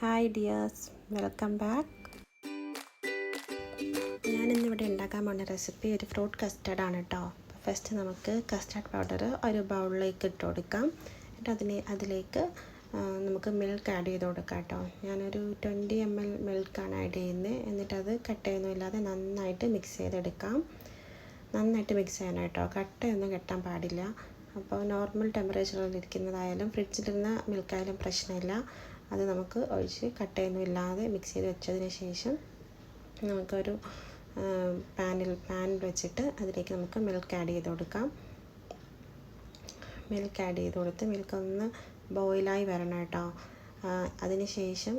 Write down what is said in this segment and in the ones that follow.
Hi dears, welcome back. ഞാനിന്നിവിടെ ഉണ്ടാക്കാൻ പോകുന്ന റെസിപ്പി ഒരു ഫ്രൂട്ട് കസ്റ്റർഡാണ് കേട്ടോ. ഫസ്റ്റ് നമുക്ക് കസ്റ്റർഡ് പൗഡർ ഒരു ബൗളിലേക്ക് ഇട്ട് കൊടുക്കാം. എന്നിട്ട് അതിലേക്ക് നമുക്ക് മിൽക്ക് ആഡ് ചെയ്ത് കൊടുക്കാം കേട്ടോ. ഞാനൊരു 20 ml മിൽക്കാണ് ആഡ് ചെയ്യുന്നത്. എന്നിട്ടത് കട്ടയൊന്നുമില്ലാതെ നന്നായിട്ട് മിക്സ് ചെയ്തെടുക്കാം. നന്നായിട്ട് മിക്സ് ചെയ്യണം കേട്ടോ, കട്ടയൊന്നും കെട്ടാൻ പാടില്ല. അപ്പോൾ നോർമൽ ടെമ്പറേച്ചറിൽ ഇരിക്കുന്നതായാലും ഫ്രിഡ്ജിലിരുന്ന മിൽക്കായാലും പ്രശ്നമില്ല. അത് നമുക്ക് ഒഴിച്ച് കട്ടയൊന്നും ഇല്ലാതെ മിക്സ് ചെയ്ത് വെച്ചതിന് ശേഷം നമുക്കൊരു പാനിൽ വെച്ചിട്ട് അതിലേക്ക് നമുക്ക് മിൽക്ക് ആഡ് ചെയ്ത് കൊടുക്കാം. മിൽക്ക് ആഡ് ചെയ്ത് കൊടുത്ത് മിൽക്ക് ഒന്ന് ബോയിലായി വരണം കേട്ടോ. അതിന് ശേഷം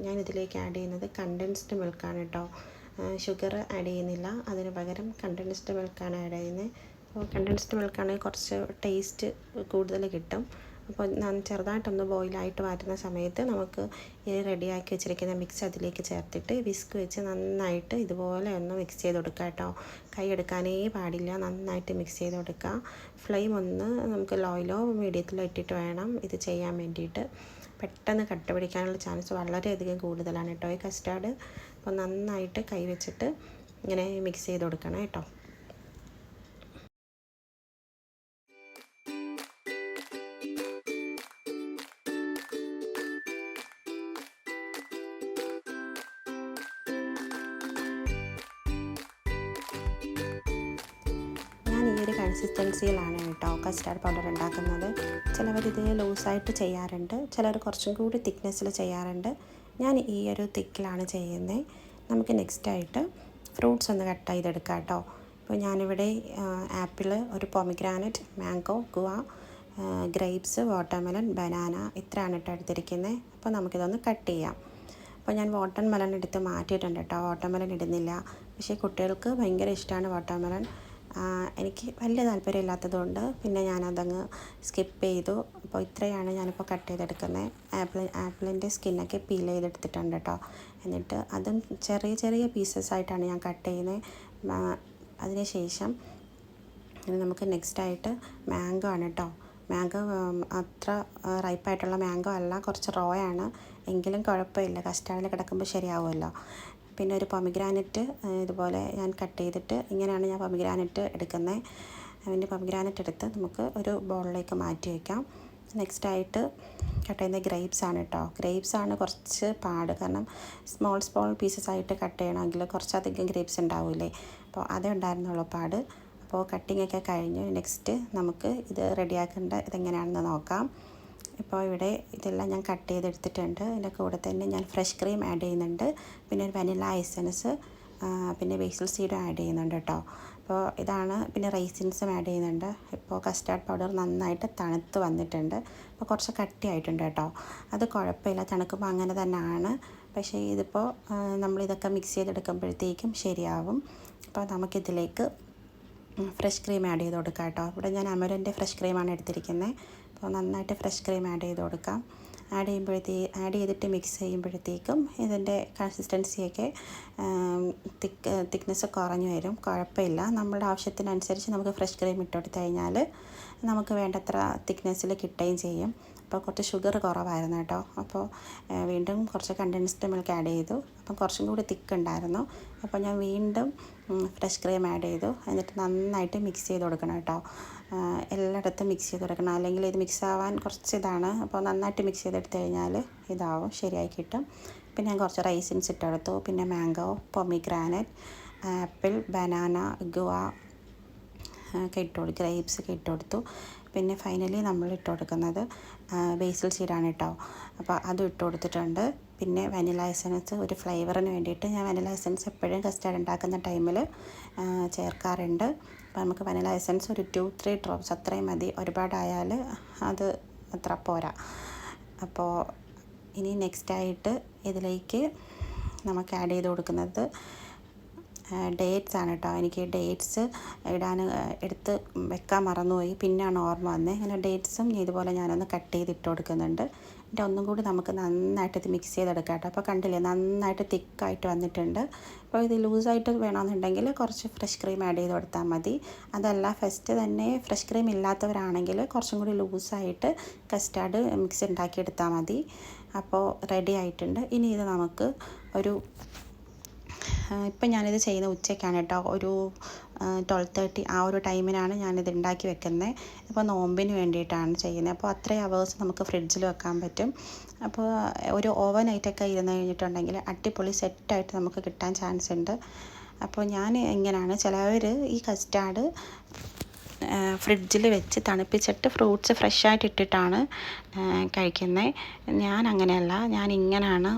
ഞാൻ ഇതിലേക്ക് ആഡ് ചെയ്യുന്നത് കണ്ടൻസ്ഡ് മിൽക്കാണ് കേട്ടോ. ഷുഗർ ആഡ് ചെയ്യുന്നില്ല, അതിന് പകരം കണ്ടൻസ്ഡ് മിൽക്കാണ് ആഡ് ചെയ്യുന്നത്. അപ്പോൾ കണ്ടൻസ്ഡ് മിൽക്കാണെങ്കിൽ കുറച്ച് ടേസ്റ്റ് കൂടുതൽ കിട്ടും. അപ്പോൾ ചെറുതായിട്ടൊന്ന് ബോയിലായിട്ട് വരുന്ന സമയത്ത് നമുക്ക് ഈ റെഡിയാക്കി വെച്ചിരിക്കുന്ന മിക്സ് അതിലേക്ക് ചേർത്തിട്ട് വിസ്ക് വെച്ച് നന്നായിട്ട് ഇതുപോലെ ഒന്ന് മിക്സ് ചെയ്ത് കൊടുക്കുക കേട്ടോ. കൈ എടുക്കാനേ പാടില്ല, നന്നായിട്ട് മിക്സ് ചെയ്ത് കൊടുക്കുക. ഫ്ലെയിം ഒന്ന് നമുക്ക് ലോയിലോ മീഡിയത്തിലോ ഇട്ടിട്ട് വേണം ഇത് ചെയ്യാൻ വേണ്ടിയിട്ട്. പെട്ടെന്ന് കട്ട പിടിക്കാനുള്ള ചാൻസ് വളരെയധികം കൂടുതലാണ് കേട്ടോ ഈ കസ്റ്റാർഡ്. അപ്പോൾ നന്നായിട്ട് കൈ വെച്ചിട്ട് ഇങ്ങനെ മിക്സ് ചെയ്ത് കൊടുക്കണം കേട്ടോ. ഞാൻ ഈ ഒരു കൺസിസ്റ്റൻസിയിലാണ് കേട്ടോ കസ്റ്റാർഡ് പൗഡർ ഉണ്ടാക്കുന്നത്. ചിലവർ ഇത് ലൂസായിട്ട് ചെയ്യാറുണ്ട്, ചിലർ കുറച്ചും കൂടി തിക്നെസ്സിൽ ചെയ്യാറുണ്ട്. ഞാൻ ഈ ഒരു തിക്കിലാണ് ചെയ്യുന്നത്. നമുക്ക് നെക്സ്റ്റായിട്ട് ഫ്രൂട്ട്സ് ഒന്ന് കട്ട് ചെയ്തെടുക്കാം കേട്ടോ. ഇപ്പോൾ ഞാനിവിടെ ആപ്പിൾ, ഒരു pomegranate, mango, guava, grapes, watermelon, banana ഇത്രയാണ് കേട്ടോ എടുത്തിരിക്കുന്നത്. അപ്പോൾ നമുക്കിതൊന്ന് കട്ട് ചെയ്യാം. അപ്പോൾ ഞാൻ വാട്ടർമെലൺ എടുത്ത് മാറ്റിയിട്ടുണ്ട് കേട്ടോ, വാട്ടർമെലൺ ഇടുന്നില്ല. പക്ഷേ കുട്ടികൾക്ക് ഭയങ്കര ഇഷ്ടമാണ് വാട്ടർമെലൺ. എനിക്ക് വലിയ താല്പര്യമില്ലാത്തതുകൊണ്ട് പിന്നെ ഞാനതങ്ങ് സ്കിപ്പ് ചെയ്തു. അപ്പോൾ ഇത്രയാണ് ഞാനിപ്പോൾ കട്ട് ചെയ്തെടുക്കുന്നത്. ആപ്പിളിൻ്റെ സ്കിന്നൊക്കെ പീൽ ചെയ്തെടുത്തിട്ടുണ്ട് കേട്ടോ. എന്നിട്ട് അതും ചെറിയ ചെറിയ പീസസ് ആയിട്ടാണ് ഞാൻ കട്ട് ചെയ്യുന്നത്. അതിന് ശേഷം നമുക്ക് നെക്സ്റ്റായിട്ട് മാംഗോ ആണ് കേട്ടോ. മാംഗോ അത്ര റൈപ്പായിട്ടുള്ള മാംഗോ അല്ല, കുറച്ച് റോ ആണ്. എങ്കിലും കുഴപ്പമില്ല, കസ്റ്റാർഡിൽ കിടക്കുമ്പോൾ ശരിയാവുമല്ലോ. പിന്നെ ഒരു പൊമിഗ്രാനറ്റ് ഇതുപോലെ ഞാൻ കട്ട് ചെയ്തിട്ട് ഇങ്ങനെയാണ് ഞാൻ പൊമിഗ്രാനറ്റ് എടുക്കുന്നത്. അതിൻ്റെ പൊമിഗ്രാനറ്റ് എടുത്ത് നമുക്ക് ഒരു ബൗളിലേക്ക് മാറ്റി വയ്ക്കാം. നെക്സ്റ്റായിട്ട് കട്ട് ചെയ്യുന്ന ഗ്രേപ്സ് ആണ് കേട്ടോ. ഗ്രേപ്സ് ആണ് കുറച്ച് പാട്, കാരണം സ്മോൾ പീസസ് ആയിട്ട് കട്ട് ചെയ്യണമെങ്കിൽ കുറച്ചധികം ഗ്രേപ്സ് ഉണ്ടാവില്ലേ. അപ്പോൾ അതേ ഉണ്ടായിരുന്നുള്ളൂ പാട്. അപ്പോൾ കട്ടിങ്ങൊക്കെ കഴിഞ്ഞു. നെക്സ്റ്റ് നമുക്ക് ഇത് റെഡിയാക്കേണ്ട ഇതെങ്ങനെയാണെന്ന് നോക്കാം. ഇപ്പോൾ ഇവിടെ ഇതെല്ലാം ഞാൻ കട്ട് ചെയ്തെടുത്തിട്ടുണ്ട്. ഇതിൻ്റെ കൂടെ തന്നെ ഞാൻ ഫ്രഷ് ക്രീം ആഡ് ചെയ്യുന്നുണ്ട്, പിന്നെ ഒരു വനില എസൻസ്, പിന്നെ ബേസിൽ സീഡും ആഡ് ചെയ്യുന്നുണ്ട് കേട്ടോ. അപ്പോൾ ഇതാണ്, പിന്നെ റൈസിൻസും ആഡ് ചെയ്യുന്നുണ്ട്. ഇപ്പോൾ കസ്റ്റാർഡ് പൗഡർ നന്നായിട്ട് തണുത്ത് വന്നിട്ടുണ്ട്. അപ്പോൾ കുറച്ച് കട്ടിയായിട്ടുണ്ട് കേട്ടോ. അത് കുഴപ്പമില്ല, തണുക്കുമ്പോൾ അങ്ങനെ തന്നെയാണ്. പക്ഷേ ഇതിപ്പോൾ നമ്മളിതൊക്കെ മിക്സ് ചെയ്തെടുക്കുമ്പോഴത്തേക്കും ശരിയാവും. അപ്പോൾ നമുക്കിതിലേക്ക് ഫ്രഷ് ക്രീം ആഡ് ചെയ്ത് കൊടുക്കാം കേട്ടോ. ഇവിടെ ഞാൻ അമരൻ്റെ ഫ്രഷ് ക്രീമാണ് എടുത്തിരിക്കുന്നത്. അപ്പോൾ നന്നായിട്ട് ഫ്രഷ് ക്രീം ആഡ് ചെയ്ത് കൊടുക്കാം. ആഡ് ചെയ്തിട്ട് മിക്സ് ചെയ്യുമ്പോഴത്തേക്കും ഇതിൻ്റെ കൺസിസ്റ്റൻസിയൊക്കെ തിക്നെസ് കുറഞ്ഞു വരും. കുഴപ്പമില്ല, നമ്മളുടെ ആവശ്യത്തിനനുസരിച്ച് നമുക്ക് ഫ്രഷ് ക്രീം ഇട്ട് കൊടുത്തു കഴിഞ്ഞാൽ നമുക്ക് വേണ്ടത്ര തിക്നെസ്സിൽ കിട്ടുകയും ചെയ്യും. അപ്പോൾ കുറച്ച് ഷുഗർ കുറവായിരുന്നു കേട്ടോ. അപ്പോൾ വീണ്ടും കുറച്ച് കണ്ടൻസ്ഡ് മിൽക്ക് ആഡ് ചെയ്തു. അപ്പം കുറച്ചും കൂടി തിക്കുണ്ടായിരുന്നു. അപ്പോൾ ഞാൻ വീണ്ടും ഫ്രഷ് ക്രീം ആഡ് ചെയ്തു. എന്നിട്ട് നന്നായിട്ട് മിക്സ് ചെയ്ത് കൊടുക്കണം കേട്ടോ. എല്ലായിടത്തും മിക്സ് ചെയ്ത് കൊടുക്കണം, അല്ലെങ്കിൽ ഇത് മിക്സ് ആവാൻ കുറച്ച് ഇതാണ്. അപ്പോൾ നന്നായിട്ട് മിക്സ് ചെയ്തെടുത്ത് കഴിഞ്ഞാൽ ഇതാവും, ശരിയായി കിട്ടും. പിന്നെ ഞാൻ കുറച്ച് റൈസിൻസ് ഇട്ടെടുത്തു, പിന്നെ മാംഗോ, പൊമിഗ്രാനറ്റ്, ആപ്പിൾ, ബനാന, ഗുവ ഒക്കെ ഗ്രേപ്സ് ഒക്കെ ഇട്ട് കൊടുത്തു. പിന്നെ ഫൈനലി നമ്മൾ ഇട്ട് കൊടുക്കുന്നത് ബേസിൽ സീഡാണ് കേട്ടോ. അപ്പോൾ അതും ഇട്ട് കൊടുത്തിട്ടുണ്ട്. പിന്നെ വനില എസൻസ്, ഒരു ഫ്ലേവറിന് വേണ്ടിയിട്ട് ഞാൻ വനില എസൻസ് എപ്പോഴും കസ്റ്റാർഡ് ഉണ്ടാക്കുന്ന ടൈമിൽ ചേർക്കാറുണ്ട്. അപ്പോൾ നമുക്ക് വനില എസൻസ് ഒരു 2-3 ഡ്രോപ്സ് അത്രയും മതി, ഒരുപാടായാൽ അത് അത്ര പോരാ. അപ്പോൾ ഇനി നെക്സ്റ്റായിട്ട് ഇതിലേക്ക് നമുക്ക് ആഡ് ചെയ്ത് കൊടുക്കുന്നത് ഡേറ്റ്സ് ആണ് കേട്ടോ. എനിക്ക് ഡേറ്റ്സ് എടുത്ത് വെക്കാൻ മറന്നുപോയി, പിന്നെയാണ് ഓർമ്മ വന്നത്. അങ്ങനെ ഡേറ്റ്സും ഇതുപോലെ ഞാനൊന്ന് കട്ട് ചെയ്തിട്ട് കൊടുക്കുന്നുണ്ട്. എന്നിട്ട് ഒന്നും കൂടി നമുക്ക് നന്നായിട്ട് ഇത് മിക്സ് ചെയ്തെടുക്കാം കേട്ടോ. അപ്പോൾ കണ്ടില്ലേ, നന്നായിട്ട് തിക്കായിട്ട് വന്നിട്ടുണ്ട്. അപ്പോൾ ഇത് ലൂസായിട്ട് വേണമെന്നുണ്ടെങ്കിൽ കുറച്ച് ഫ്രഷ് ക്രീം ആഡ് ചെയ്ത് കൊടുത്താൽ മതി. അതല്ല ഫസ്റ്റ് തന്നെ ഫ്രഷ് ക്രീം ഇല്ലാത്തവരാണെങ്കിൽ കുറച്ചും കൂടി ലൂസായിട്ട് കസ്റ്റാർഡ് മിക്സ് ഉണ്ടാക്കിയെടുത്താൽ മതി. അപ്പോൾ റെഡി ആയിട്ടുണ്ട്. ഇനി ഇത് നമുക്ക് ഒരു ഇപ്പം ഞാനിത് ചെയ്യുന്ന ഉച്ചയ്ക്കാണ് കേട്ടോ. ഒരു 12:30 ആ ഒരു ടൈമിനാണ് ഞാനിത് ഉണ്ടാക്കി വെക്കുന്നത്. അപ്പോൾ നോമ്പിന് വേണ്ടിയിട്ടാണ് ചെയ്യുന്നത്. അപ്പോൾ അത്രയും അവേഴ്സ് നമുക്ക് ഫ്രിഡ്ജിൽ വെക്കാൻ പറ്റും. അപ്പോൾ ഒരു ഓവനായിട്ടൊക്കെ ഇരുന്ന് കഴിഞ്ഞിട്ടുണ്ടെങ്കിൽ അടിപൊളി സെറ്റായിട്ട് നമുക്ക് കിട്ടാൻ ചാൻസ് ഉണ്ട്. അപ്പോൾ ഞാൻ ഇങ്ങനെയാണ്, ചിലവർ ഈ കസ്റ്റാർഡ് ഫ്രിഡ്ജിൽ വെച്ച് തണുപ്പിച്ചിട്ട് ഫ്രൂട്ട്സ് ഫ്രഷായിട്ട് ഇട്ടിട്ടാണ് കഴിക്കുന്നത്. ഞാൻ അങ്ങനെയല്ല, ഞാൻ ഇങ്ങനെയാണ്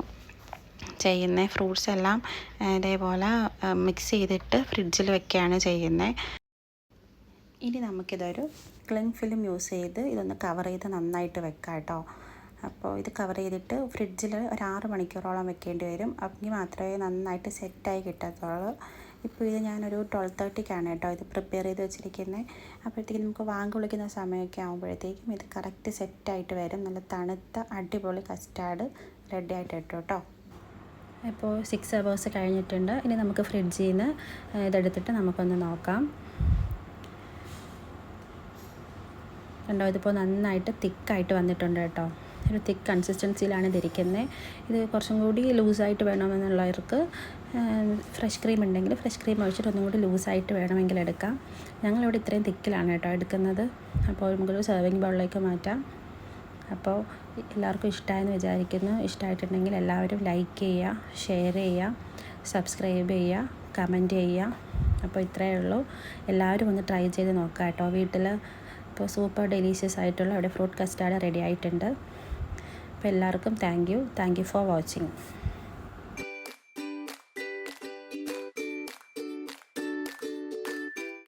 ചെയ്യുന്നത്. ഫ്രൂട്ട്സ് എല്ലാം ഇതേപോലെ മിക്സ് ചെയ്തിട്ട് ഫ്രിഡ്ജിൽ വെക്കുകയാണ് ചെയ്യുന്നത്. ഇനി നമുക്കിതൊരു ക്ലിങ് ഫിലിം യൂസ് ചെയ്ത് ഇതൊന്ന് കവർ ചെയ്ത് നന്നായിട്ട് വെക്കാം കേട്ടോ. അപ്പോൾ ഇത് കവർ ചെയ്തിട്ട് ഫ്രിഡ്ജിൽ ഒരു 6 മണിക്കൂറോളം വെക്കേണ്ടി വരും. അപ്പോൾ മാത്രമേ നന്നായിട്ട് സെറ്റായി കിട്ടത്തുള്ളൂ. ഇപ്പോൾ ഇത് ഞാനൊരു 12:30ക്കാണ് കേട്ടോ ഇത് പ്രിപ്പയർ ചെയ്ത് വെച്ചിരിക്കുന്നത്. അപ്പോഴത്തേക്കും നമുക്ക് വാങ്ങി വിളിക്കുന്ന സമയമൊക്കെ ആകുമ്പോഴത്തേക്കും ഇത് കറക്റ്റ് സെറ്റായിട്ട് വരും. നല്ല തണുത്ത അടിപൊളി കസ്റ്റാർഡ് റെഡി ആയിട്ട് ഇട്ടു കേട്ടോ. ഇപ്പോൾ 6 hours കഴിഞ്ഞിട്ടുണ്ട്. ഇനി നമുക്ക് ഫ്രിഡ്ജിൽ നിന്ന് ഇതെടുത്തിട്ട് നമുക്കൊന്ന് നോക്കാം. കണ്ടോ, ഇതിപ്പോൾ നന്നായിട്ട് തിക്കായിട്ട് വന്നിട്ടുണ്ട് കേട്ടോ. ഒരു തിക്ക് കൺസിസ്റ്റൻസിയിലാണ് ഇതിരിക്കുന്നത്. ഇത് കുറച്ചും കൂടി ലൂസായിട്ട് വേണമെന്നുള്ളവർക്ക് ഫ്രഷ് ക്രീം ഉണ്ടെങ്കിൽ ഫ്രഷ് ക്രീം ഒഴിച്ചിട്ട് ഒന്നും കൂടി ലൂസായിട്ട് വേണമെങ്കിൽ എടുക്കാം. ഞങ്ങളിവിടെ ഇത്രയും തിക്കിലാണ് കേട്ടോ എടുക്കുന്നത്. അപ്പോൾ നമുക്കൊരു സെർവിങ് ബൗളിലേക്ക് മാറ്റാം. അപ്പോൾ എല്ലാവർക്കും ഇഷ്ടമായെന്ന് വിചാരിക്കുന്നു. ഇഷ്ടമായിട്ടുണ്ടെങ്കിൽ എല്ലാവരും ലൈക്ക് ചെയ്യുക, ഷെയർ ചെയ്യുക, സബ്സ്ക്രൈബ് ചെയ്യുക, കമൻറ്റ് ചെയ്യുക. അപ്പോൾ ഇത്രയേ ഉള്ളൂ. എല്ലാവരും ഒന്ന് ട്രൈ ചെയ്ത് നോക്കാം കേട്ടോ വീട്ടിൽ. ഇപ്പോൾ സൂപ്പർ ഡെലീഷ്യസ് ആയിട്ടുള്ള ഇവിടെ ഫ്രൂട്ട് കസ്റ്റാർഡ് റെഡി ആയിട്ടുണ്ട്. അപ്പോൾ എല്ലാവർക്കും താങ്ക് യു ഫോർ വാച്ചിങ്.